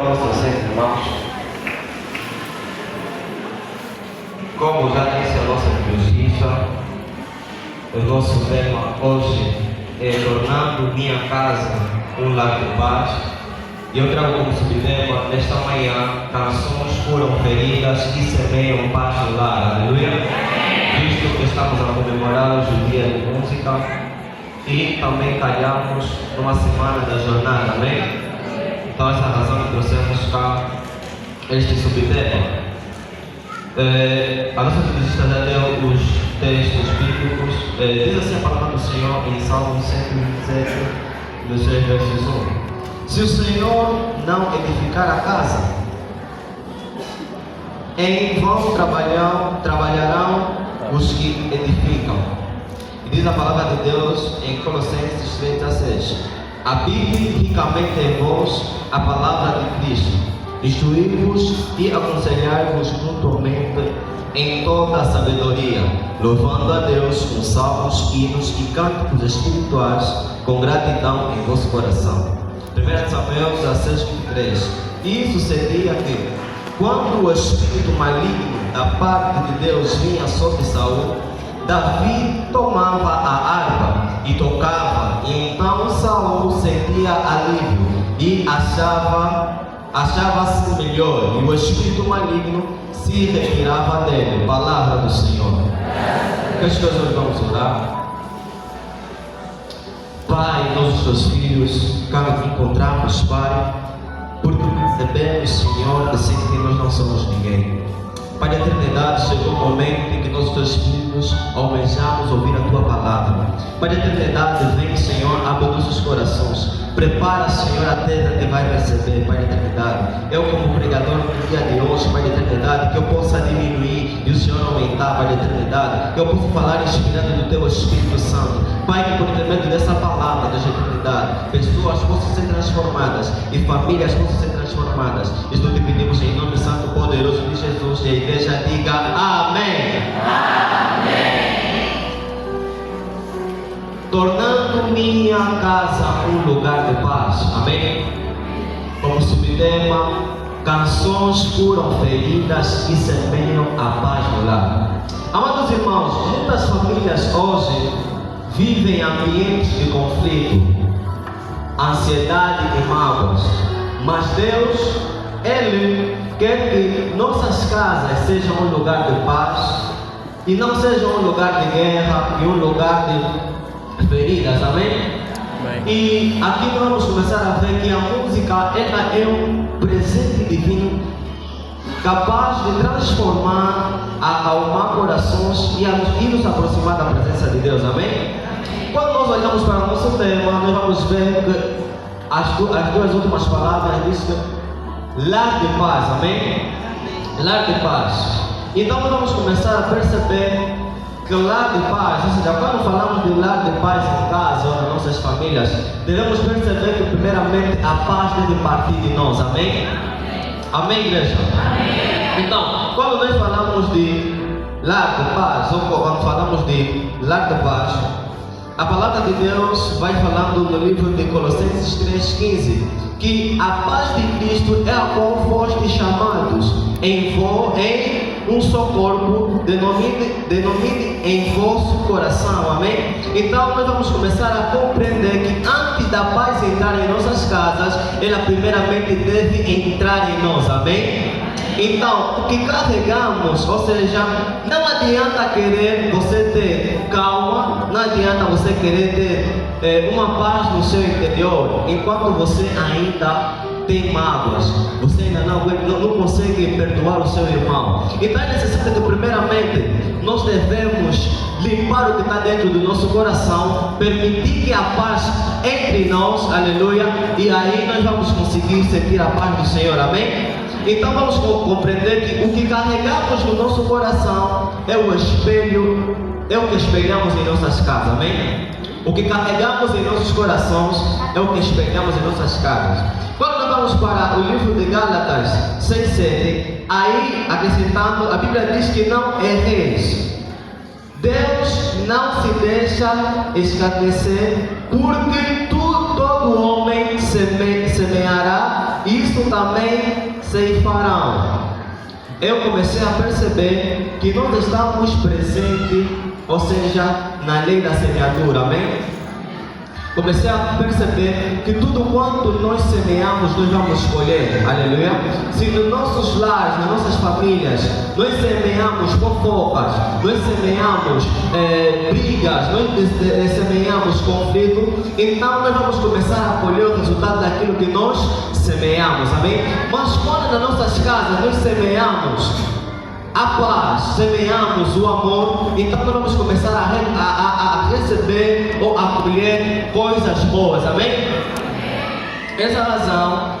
Posso ser, irmãos? Como já disse a nossa liturgia, o nosso tema hoje é tornando minha casa um lar de paz. E eu trago como subtema nesta manhã: canções curam feridas e semeiam paz no lar. Aleluia! Visto que estamos a comemorar hoje o dia de música e também calhamos numa semana da jornada, amém? Então essa é a razão que trouxemos cá este subtema. A nossa liturgia já deu os textos bíblicos. Diz assim a palavra do Senhor em Salmo 127, dos 6 versos 1. Se o Senhor não edificar a casa, em vão trabalharão os que edificam. E diz a palavra de Deus em Colossenses 3,16: habite ricamente em vós a palavra de Cristo, instruí-vos e aconselhai-vos mutuamente em toda a sabedoria, louvando a Deus com salmos, hinos e cânticos espirituais, com gratidão em vosso coração. 1 Samuel 16:23. E sucedia que, quando o espírito maligno da parte de Deus vinha sobre Saul, Davi tomava a harpa e tocava, e então Saul sentia alívio e achava-se melhor, e o espírito maligno se retirava dele. Palavra do Senhor. Que as coisas vamos orar. Pai, nós, os teus filhos, cá nos encontramos, Pai, porque percebemos, Senhor, que sem ti nós não somos ninguém. Pai da eternidade, chegou o momento em que nós, teus filhos, almejamos ouvir a tua palavra. Pai da eternidade, vem, Senhor, abre nossos corações. Prepara, Senhor, a terra que vai receber, Pai da eternidade. Eu, como pregador no dia de hoje, Pai da eternidade, que eu possa diminuir e o Senhor aumentar, Pai da eternidade. Que eu possa falar inspirado do teu Espírito Santo. Pai, que por intermédio dessa palavra da eternidade, pessoas possam ser transformadas e famílias possam ser transformadas. Isto te pedimos em nome santo e poderoso de Jesus. E a igreja diga amém. Amém. Tornando minha casa um lugar de paz. Amém. Como subtema, canções curam feridas e semeiam a paz no lar. Amados irmãos, muitas famílias hoje vivem ambientes de conflito, ansiedade e mágoas. Mas Deus, Ele quer que nossas casas sejam um lugar de paz e não sejam um lugar de guerra e um lugar de feridas, amém? E aqui vamos começar a ver que a música, ela é um presente divino capaz de transformar, acalmar corações e nos aproximar da presença de Deus, amém? Quando nós olhamos para o nosso tema, nós vamos ver que as duas últimas palavras dizem lar de paz, amém? Lar de paz. Então nós vamos começar a perceber que o lar de paz, ou seja, quando falamos de lar de paz em casa ou nas nossas famílias, devemos perceber que primeiramente a paz deve partir de nós, amém? Amém, igreja? Amém. Então, quando nós falamos de lar de paz, ou quando falamos de lar de paz, a palavra de Deus vai falando no livro de Colossenses 3,15 que a paz de Cristo é a qual foste chamados em um só corpo, denomine em vosso coração, amém? Então nós vamos começar a compreender que antes da paz entrar em nossas casas, ela primeiramente deve entrar em nós, amém? Então, o que carregamos, ou seja, não adianta querer você ter calma, não adianta você querer ter uma paz no seu interior, enquanto você ainda tem mágoas, você ainda não consegue perdoar o seu irmão. Então é necessário que primeiramente nós devemos limpar o que está dentro do nosso coração, permitir que a paz entre nós, aleluia, e aí nós vamos conseguir sentir a paz do Senhor, amém? Então vamos compreender que o que carregamos no nosso coração é o espelho, é o que espelhamos em nossas casas, amém? O que carregamos em nossos corações é o que espelhamos em nossas casas. Quando nós vamos para o livro de Gálatas 6,7, aí acrescentando, a Bíblia diz que não erreis. Deus não se deixa escarnecer, porque todo homem homem semeará, isso também ceifarão. Eu comecei a perceber que nós estamos presentes, ou seja, na lei da semeadura, amém? Comecei a perceber que tudo quanto nós semeamos, nós vamos colher, aleluia. Se nos nossos lares, nas nossas famílias, nós semeamos fofocas, nós semeamos brigas, nós semeamos conflito, então nós vamos começar a colher o resultado daquilo que nós semeamos, amém? Mas quando nas nossas casas nós semeamos a paz, semeamos o amor, então nós vamos começar a receber ou a colher coisas boas, amém? Essa é a razão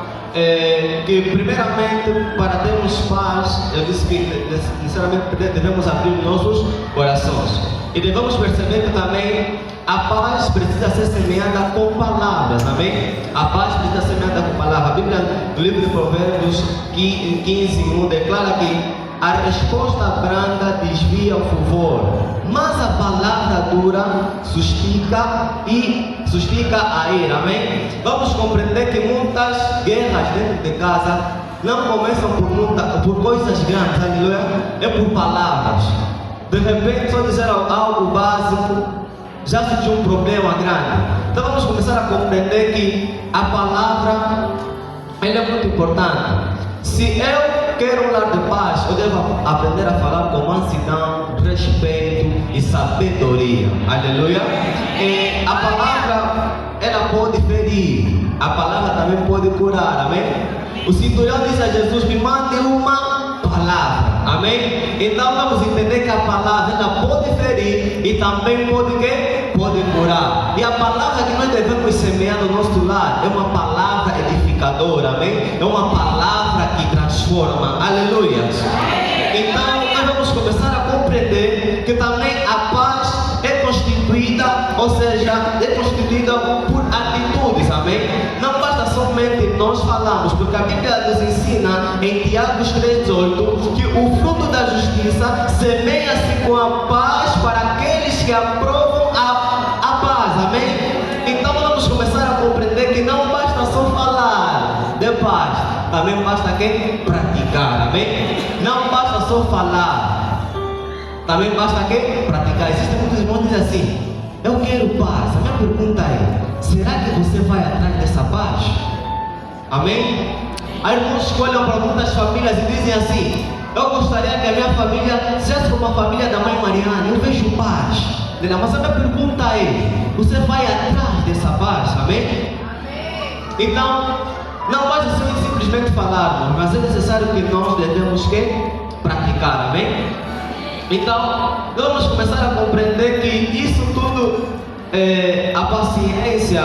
que primeiramente para termos paz, eu disse que sinceramente devemos abrir nossos corações e devemos perceber que também a paz precisa ser semeada com palavras, amém? A paz precisa ser semeada com palavras. A Bíblia, no livro de Provérbios 15:1 declara que a resposta branda desvia o fervor, mas a palavra dura justifica a ira, amém? Vamos compreender que muitas guerras dentro de casa não começam por coisas grandes, aleluia, é por palavras. De repente, só dizer algo básico, já surgiu um problema grande. Então vamos começar a compreender que a palavra ela é muito importante. Se eu quero um lar de paz, eu devo aprender a falar com mansidão, respeito e sabedoria. Aleluia. E a palavra, ela pode ferir. A palavra também pode curar. Amém? O centurião disse a Jesus: me mande uma palavra. Amém? Então vamos entender que a palavra, ela pode ferir e também pode curar. E a palavra que nós devemos semear no nosso lar é uma palavra edificadora. Amém? É uma palavra que transforma. Aleluia. Então nós vamos começar a compreender que também a paz é constituída, ou seja, é constituída por atitudes. Amém? Não basta somente nós falarmos, porque a Bíblia nos ensina em Tiago 3:8 que o fruto da justiça semeia-se com a paz para aqueles que aprovam a paz. Amém? Então vamos começar a compreender que não basta só falar de paz, também basta que praticar. Amém? Não basta só falar, também basta que praticar. Existem muitos irmãos que dizem assim: eu quero paz. A minha pergunta é: será que você vai atrás dessa paz? Amém? Aí irmãos olham para muitas famílias e dizem assim: eu gostaria que a minha família seja como a família da mãe Mariana, eu vejo paz. Mas a minha pergunta é: você vai atrás dessa paz? Amém? Então, não basta simplesmente falarmos, mas é necessário que nós devemos praticar. Amém? Então, vamos começar a compreender que isso tudo, a paciência,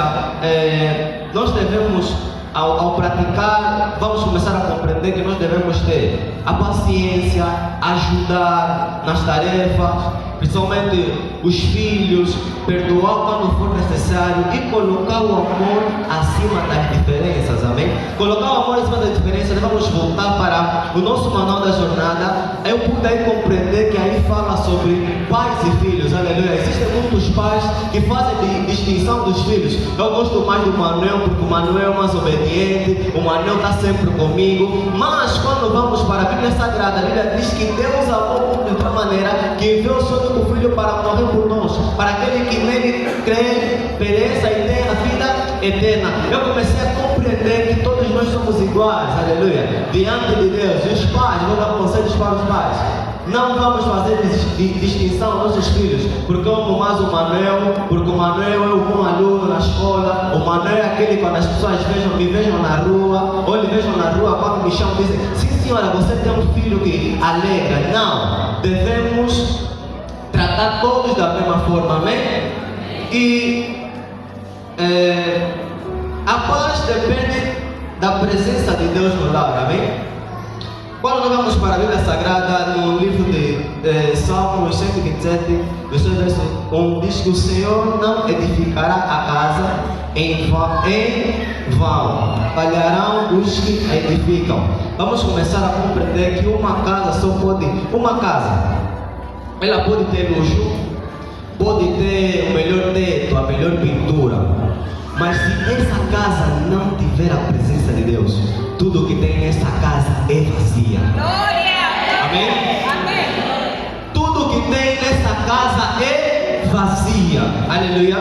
nós devemos, ao praticar, vamos começar a compreender que nós devemos ter a paciência, ajudar nas tarefas, principalmente os filhos, perdoar quando for necessário e colocar o amor acima das diferenças. Amém? Colocar o amor acima das diferenças. Vamos voltar para o nosso manual da jornada. Eu pude aí compreender que aí fala sobre pais e filhos. Aleluia. Existem muitos pais que fazem distinção dos filhos. Eu gosto mais do Manuel, porque o Manuel é mais obediente, o Manuel está sempre comigo. Mas quando vamos para a Bíblia Sagrada, a Bíblia diz que Deus amou de tal maneira que enviou o seu único filho para morrer por nós, para aquele que nele crê, pereça e tenha a vida eterna. Eu comecei a compreender que todos nós somos iguais, aleluia, diante de Deus. E os pais, vou dar conselhos para os pais: não vamos fazer distinção aos nossos filhos, porque eu amo mais o Manuel, porque o Manuel é o bom aluno na escola, o Manuel é aquele que quando as pessoas me vejam na rua, ou me vejam na rua, quando me chamam, dizem: sim senhora, você tem um filho que alegra. Não, devemos tratar todos da mesma forma. Amém? E a paz depende da presença de Deus no lar. Amém? Quando nós vamos para a Bíblia Sagrada, no livro de Salmos 127, verso 1, diz que o Senhor não edificará a casa em vão, falharão os que a edificam. Vamos começar a compreender que uma casa ela pode ter luxo, pode ter o melhor teto, a melhor pintura, Mas se essa casa não tiver a presença de Deus, tudo que tem nessa casa é vazia. Amém? Tudo que tem nessa casa é vazia. Aleluia.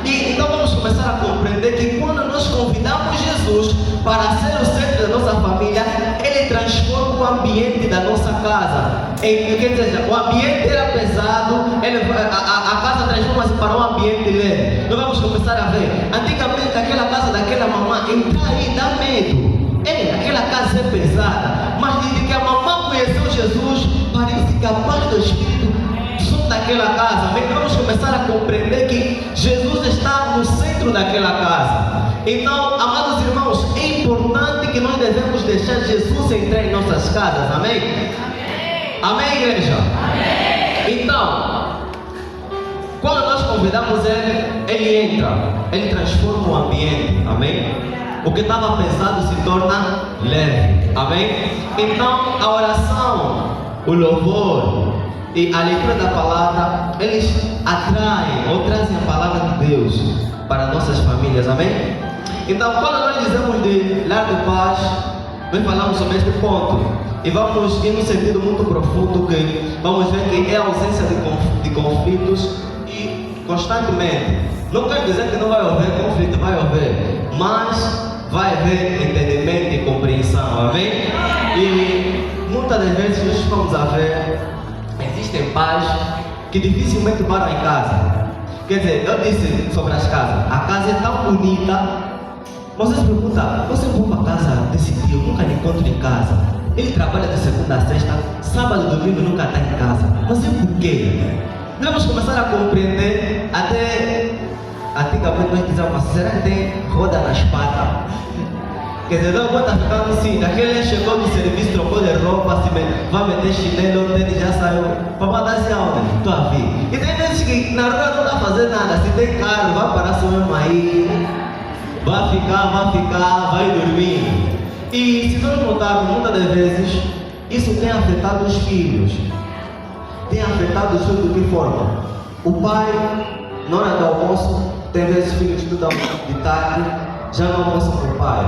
E então vamos começar a compreender que quando nós convidamos Jesus para ser o centro da nossa família, Ele transforma o ambiente da nossa casa. Quer dizer, o ambiente era pesado, a casa transforma-se para um ambiente leve. Nós vamos começar a ver. Antigamente, aquela casa daquela mamãe, entrar aí dá medo. Aquela casa é pesada. Mas desde que a mamãe conheceu Jesus, parece que a paz do Espírito som daquela casa. Amém? Vamos começar a compreender que Jesus está no centro daquela casa. Então, amados irmãos, é importante que nós devemos deixar Jesus entrar em nossas casas. Amém? Amém, igreja? Amém. Então, quando nós convidamos Ele, Ele entra, Ele transforma o ambiente. Amém? O que estava pesado se torna leve. Amém? Então, a oração, o louvor e a leitura da palavra, eles atraem ou trazem a palavra de Deus para nossas famílias. Amém? Então, quando nós dizemos de lar de paz, nós falamos sobre este ponto e vamos ir num sentido muito profundo, que vamos ver que é a ausência de conflitos e constantemente. Não quer dizer que não vai haver conflito, vai haver, mas vai haver entendimento e compreensão. Amém? E muitas das vezes nós vamos a ver, existem pais que dificilmente param em casa. Quer dizer, eu disse sobre as casas, a casa é tão bonita. Você se pergunta, você for para casa desse tio, nunca lhe encontro em casa. Ele trabalha de segunda a sexta, sábado e domingo nunca está em casa. Não sei porquê. Nós vamos começar a compreender. Até antigamente nós dizíamos, será que tem roda nas patas? Quer dizer, não pode estar ficando assim. Aquele chegou do serviço, trocou de roupa, assim, vai meter chinelo, ele já saiu. Papai dá-se aonde? Estou a vir. E tem vezes que na rua não dá a fazer nada. Se tem carro, vai parar só mesmo aí. Vai ficar, vai dormir. E se nós notarmos, muitas das vezes, isso tem afetado os filhos. Tem afetado os filhos de que forma? O pai, na hora do almoço, tem vezes filhos que estudam de tarde, já não almoçam com o pai.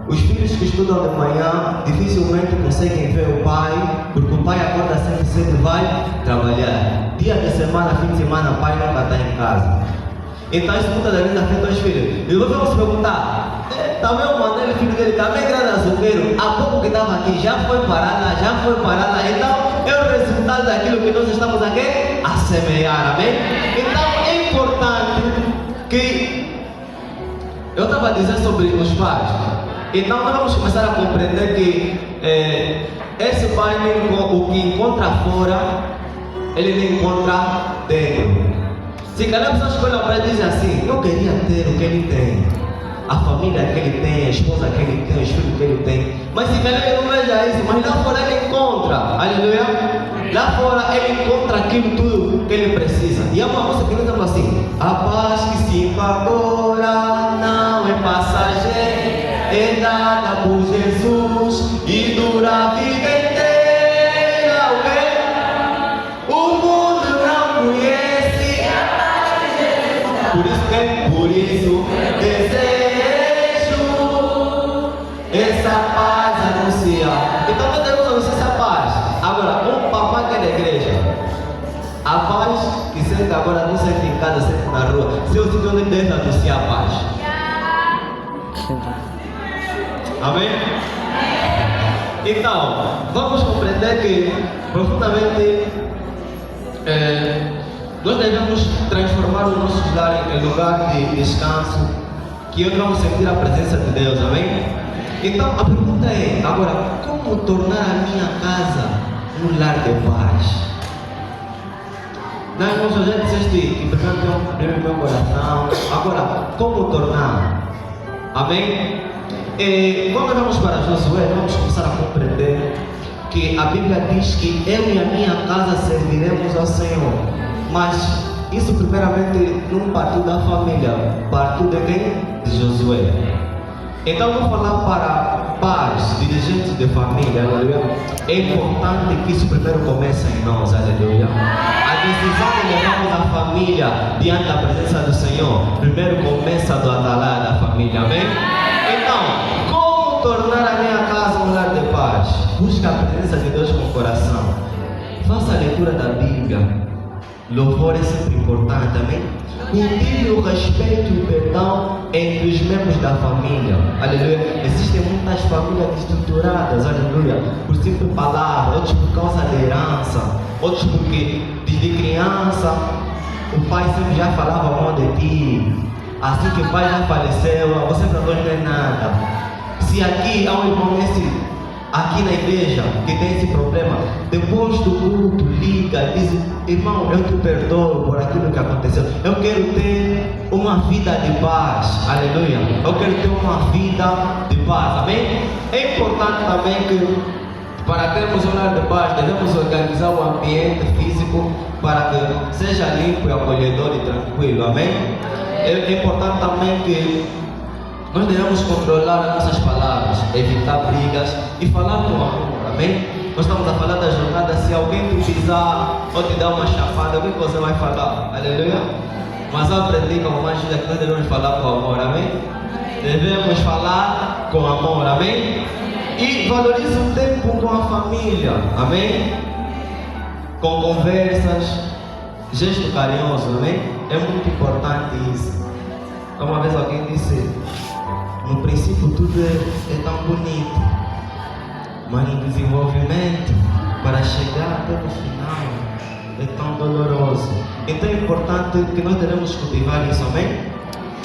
Os filhos que estudam de manhã dificilmente conseguem ver o pai, porque o pai acorda sempre cedo e vai trabalhar. Dia de semana, fim de semana, o pai nunca está em casa. Então isso muitas das vezes afeta os filhos. E nós vamos se perguntar, também o Manel, filho dele, também grande açougueiro, há pouco que estava aqui, já foi parar lá. Então é o resultado daquilo que nós estamos aqui a semear. Amém? Então é importante que eu estava dizendo sobre os pais. Então nós vamos começar a compreender que esse pai, o que encontra fora, ele não encontra dentro. Se cada pessoa escolhe para ele e diz assim, eu queria ter o que ele tem, a família que ele tem, a esposa que ele tem, os filhos que ele tem, mas se calhar ele não veja isso, mas lá fora ele encontra, aleluia, lá fora ele encontra aquilo tudo que ele precisa. E há uma música que diz assim, a paz que se agora não é passageira, é dada por Jesus e dura a vida inteira. O mundo não conhece. Por isso desejo essa paz anunciar. Então nós devemos anunciar essa paz. Agora, um papai que é da igreja, a paz que sente agora não sente em casa, sente na rua. Seu sítio onde deve anunciar a paz. Amém? Então, vamos compreender que profundamente nós devemos transformar o nosso lar em lugar de descanso, que onde vamos sentir a presença de Deus. Amém? Então a pergunta é, agora, como tornar a minha casa um lar de paz? Nós vamos já disseste que primeiro abrir meu coração. Agora, como tornar? Amém? E quando vamos para Josué, vamos começar a compreender que a Bíblia diz que eu e a minha casa serviremos ao Senhor. Mas isso primeiramente não partiu da família, partiu de quem? De Josué. Então vou falar para pais, dirigentes de família, aleluia, é importante que isso primeiro comece em nós, aleluia. A decisão de levarmos a família diante da presença do Senhor, primeiro começa do atalar da família, amém? Então, como tornar a minha casa um lar de paz? Busca a presença de Deus com o coração. Faça a leitura da Bíblia. Louvor é sempre importante, amém? Cultive o respeito e o perdão entre os membros da família, aleluia. Existem muitas famílias estruturadas, aleluia, por simples palavras, outros por causa da herança, outros porque desde criança o pai sempre já falava mal de ti. Assim que o pai já faleceu, você para nós não é nada. Se aqui há um irmão aqui na igreja que tem esse problema, depois do culto liga, diz: irmão, eu te perdoo por aquilo que aconteceu, eu quero ter uma vida de paz, aleluia, eu quero ter uma vida de paz, amém? É importante também que para termos um lar de paz devemos organizar o ambiente físico para que seja limpo e acolhedor e tranquilo, amém? É importante também que nós devemos controlar as nossas palavras, evitar brigas e falar com amor, amém? Nós estamos a falar da jornada. Se alguém te pisar ou te dar uma chapada, o que você vai falar? Aleluia? Mas eu aprendi com a Magida que nós devemos falar com amor, amém? Devemos falar com amor, amém? E valorize o tempo com a família, amém? Com conversas, gesto carinhoso, amém? É muito importante isso. Uma vez alguém disse: no princípio tudo é tão bonito, mas no desenvolvimento, para chegar até o final, é tão doloroso. Então é importante que nós devemos cultivar isso, amém?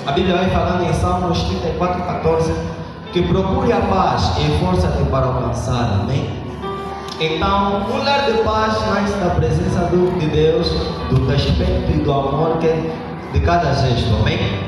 A Bíblia vai falando em Salmos 34:14 que procure a paz e esforça-te para alcançar, amém? Então, um lar de paz nasce da presença de Deus, do respeito e do amor de cada gesto, amém?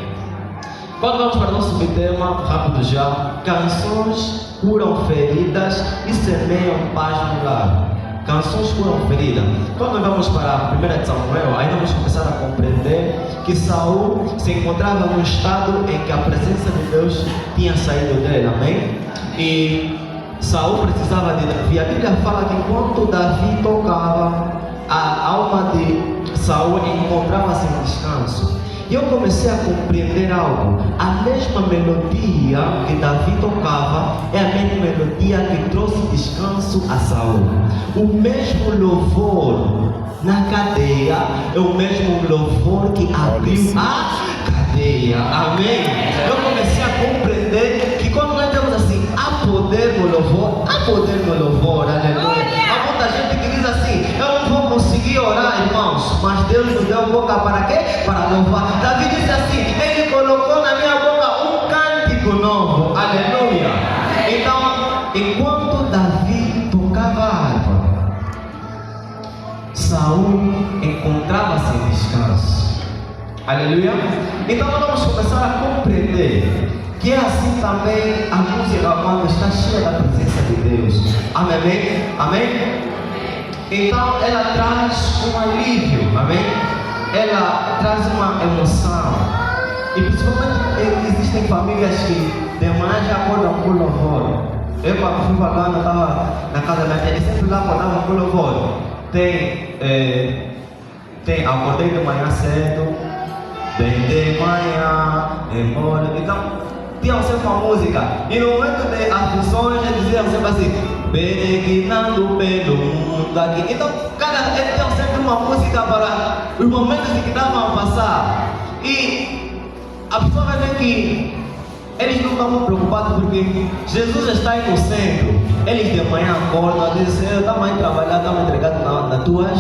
Quando vamos para o nosso subtema, rápido já: canções curam feridas e semeiam paz no lar. Canções curam feridas. Quando nós vamos para 1 Samuel, aí vamos começar a compreender que Saul se encontrava num estado em que a presença de Deus tinha saído dele, amém? E Saul precisava de Davi. A Bíblia fala que enquanto Davi tocava, a alma de Saul encontrava-se em descanso. E eu comecei a compreender algo. A mesma melodia que Davi tocava é a mesma melodia que trouxe descanso a Saul. O mesmo louvor na cadeia é o mesmo louvor que abriu a cadeia. Amém? Eu comecei a compreender que quando nós temos assim, há poder no louvor, aleluia. Há muita gente que diz assim: eu não vou conseguir orar, irmãos, mas Deus nos deu boca para quê? Para louvar. Davi disse assim: ele colocou na minha boca um cântico novo, aleluia. Então, enquanto Davi tocava a harpa, Saul encontrava-se em descanso, aleluia. Então nós vamos começar a compreender que é assim também a música quando está cheia da presença de Deus, amém? Amém? Então ela traz um alívio, amém? Ela traz uma emoção. E principalmente existem famílias que de manhã já acordam com louvor. Eu quando fui para lá, eu estava na casa da minha tia, e sempre lá acordavam com louvor. Acordei de manhã cedo, bem de manhã, embora. Então tinham sempre uma música. E no momento de aflições eles diziam sempre assim: peregrinando pelo mundo aqui. Então eles tinham sempre uma música para os momentos em que estavam a passar. E a pessoa vai ver que eles não estavam preocupados porque Jesus está aí no centro. Eles de manhã acordam, dizem: eu estava aí trabalhar, estava entregado nas tuas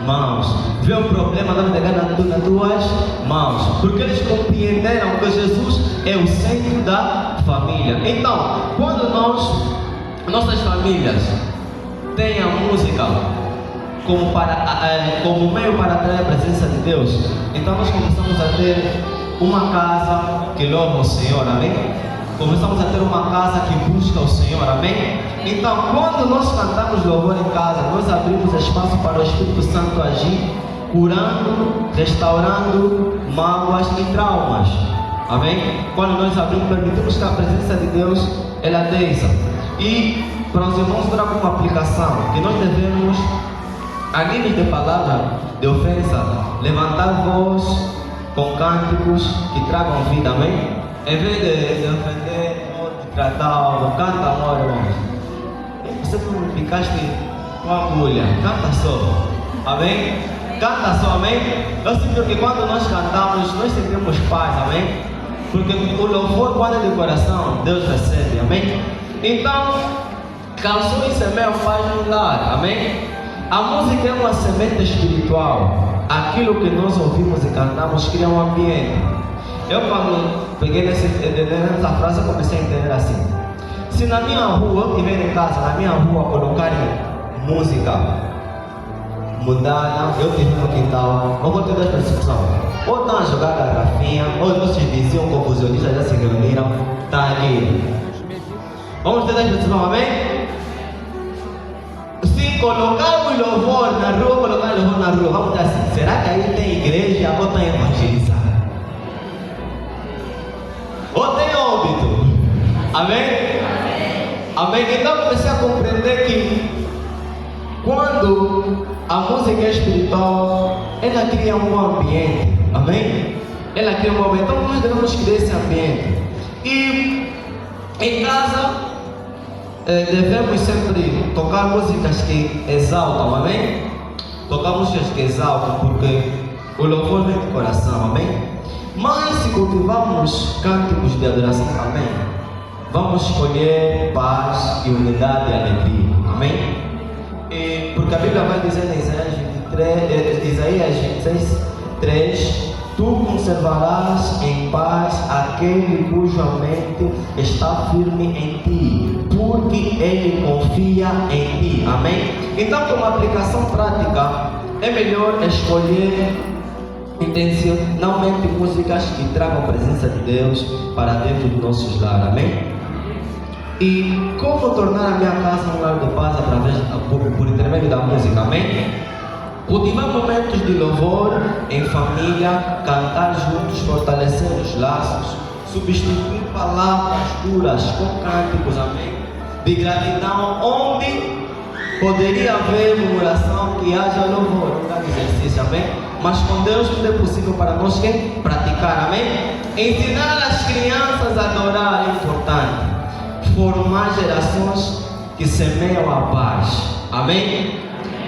mãos. Vê o problema, estava entregado nas tuas mãos. Porque eles compreenderam que Jesus é o centro da família. Então, quando nossas famílias têm a música como meio para atrair a presença de Deus, então nós começamos a ter uma casa que louva o Senhor, amém? Começamos a ter uma casa que busca o Senhor, amém? Então, quando nós cantamos louvor em casa, nós abrimos espaço para o Espírito Santo agir, curando, restaurando mágoas e traumas, amém? Quando nós abrimos, permitimos que a presença de Deus ela desça. E para os irmãos trago uma aplicação que nós devemos, a nível de palavra de ofensa, levantar voz com cânticos que tragam vida, amém? Em vez de ofender ou de tratar, ou canta amor, irmãos. Você não me picaste com a agulha, canta só, amém? Canta só, amém? Eu sinto que quando nós cantamos, nós sentimos paz, amém? Porque o louvor, quando é de coração, Deus recebe, amém? Então, canções semeiam paz no lar, amém? A música é uma semente espiritual. Aquilo que nós ouvimos e cantamos cria um ambiente. Eu, quando peguei nessa frase, eu comecei a entender assim: se na minha rua, eu estiver em casa, na minha rua, colocarem música mudada, eu estiver no quintal, eu vou ter duas percepções: ou estão a jogar garrafinha, ou vocês diziam confusionistas já se reuniram, está ali. Vamos ter duas percepções, amém? Se colocarmos louvor na rua, colocar louvor na rua, vamos dizer assim: será que aí tem igreja ou tem evangelizar? Ou tem óbito? Amém? Amém? Então comecei a compreender que quando a música é espiritual, ela cria um bom ambiente. Amém? Ela cria um bom ambiente. Então nós devemos criar esse ambiente. E em casa devemos sempre tocar músicas que exaltam. Amém? Tocar músicas que exaltam, porque o louvor vem do coração. Amém? Mas se cultivamos cânticos de adoração também, vamos escolher paz e unidade e alegria. Amém? Porque a Bíblia vai dizer em Isaías 26:3: tu conservarás em paz aquele cuja mente está firme em ti, porque ele confia em ti. Amém? Então, como aplicação prática, é melhor escolher intencionalmente músicas que tragam a presença de Deus para dentro dos nossos lares. Amém? E como tornar a minha casa um lar de paz por intermédio da música? Amém? Cultivar momentos de louvor em família, cantar juntos, fortalecer os laços, substituir palavras duras com cânticos, amém? De gratidão, onde poderia haver murmuração, que haja louvor, um grande exercício, amém? Mas com Deus tudo é possível para nós que praticar, amém? Ensinar as crianças a adorar é importante. Formar gerações que semeiam a paz, amém?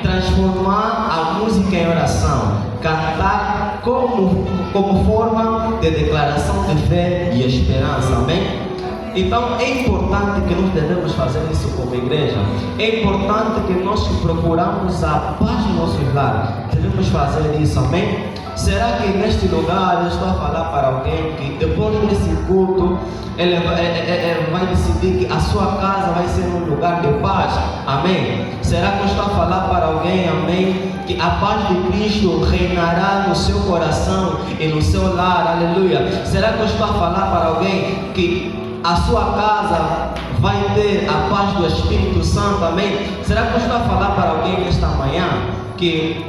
Transformar a música em oração, cantar como forma de declaração de fé e esperança, amém? Então é importante que nós devemos fazer isso como igreja. É importante que nós que procuramos a paz no nosso lar, devemos fazer isso, amém? Será que neste lugar eu estou a falar para alguém que depois desse culto ele vai decidir que a sua casa vai ser um lugar de paz? Amém? Será que eu estou a falar para alguém, amém, que a paz de Cristo reinará no seu coração e no seu lar? Aleluia. Será que eu estou a falar para alguém que a sua casa vai ter a paz do Espírito Santo? Amém? Será que eu estou a falar para alguém nesta manhã que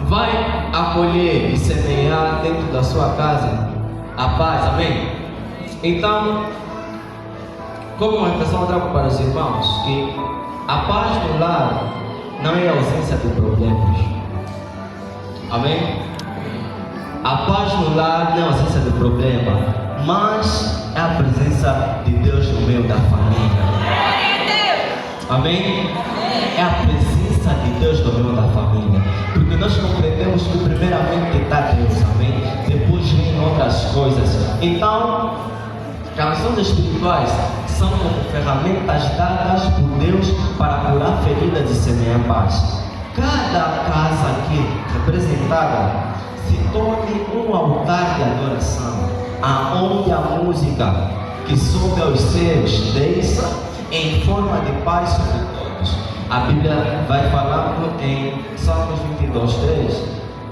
vai acolher e semear dentro da sua casa a paz? Amém? Então, como uma reflexão, eu trago para os irmãos que a paz no lar não é a ausência de problemas. Amém? A paz no lar não é a ausência de problema, mas é a presença de Deus no meio da família. Amém? É a presença de Deus no meio da família. Porque nós compreendemos que primeiramente está Deus, amém? Depois vem outras coisas. Então, canções espirituais são como ferramentas dadas por Deus para curar feridas e semear paz. Cada casa aqui representada se torne um altar de adoração, aonde a música que sobe aos céus desça em forma de paz sobre todos. A Bíblia vai falando em Salmos 22:3: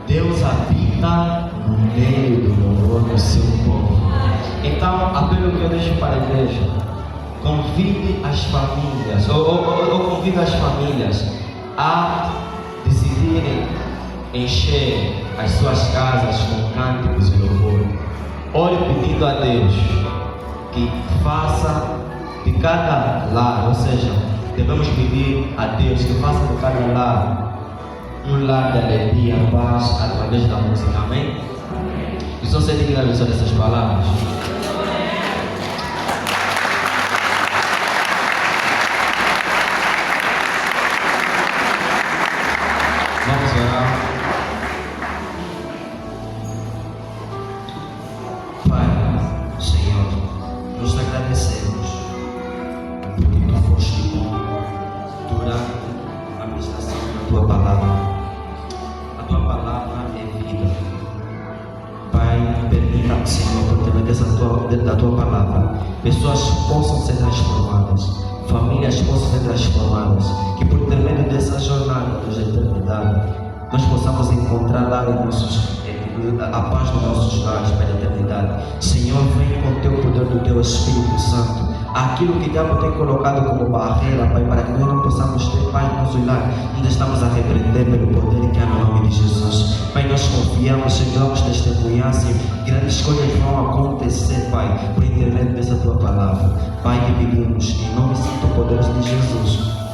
Deus habita no meio do louvor do seu povo. Então, apelo que eu deixo para a igreja: convide as famílias, ou convido as famílias a decidirem encher as suas casas com cânticos e louvor. Ore pedindo a Deus que faça de cada lar, ou seja, devemos pedir a Deus que faça de cada lar um lar de alegria, paz, através da música, amém? E só sei que abençoe essas palavras. Vamos orar. Pai, Senhor, nós te agradecemos porque tu foste bom durante a ministração da tua palavra. A tua palavra é vida. Pai, permita, Senhor, por intermédio da tua palavra, pessoas possam ser transformadas, famílias possam ser transformadas, que por intermédio dessa jornada da eternidade, nós possamos encontrar lá a paz nos nossos lares para a eternidade. Senhor, vem com o teu poder do teu Espírito Santo. Aquilo que o diabo tem colocado como barreira, Pai, para que nós não possamos ter paz no nosso lar, nós estamos a repreender pelo poder que há no nome de Jesus. Pai, nós confiamos, Senhor, vamos testemunhar, Senhor, grandes coisas vão acontecer, Pai, por intermédio dessa tua palavra. Pai, que pedimos, em nome santo e poderoso de Jesus.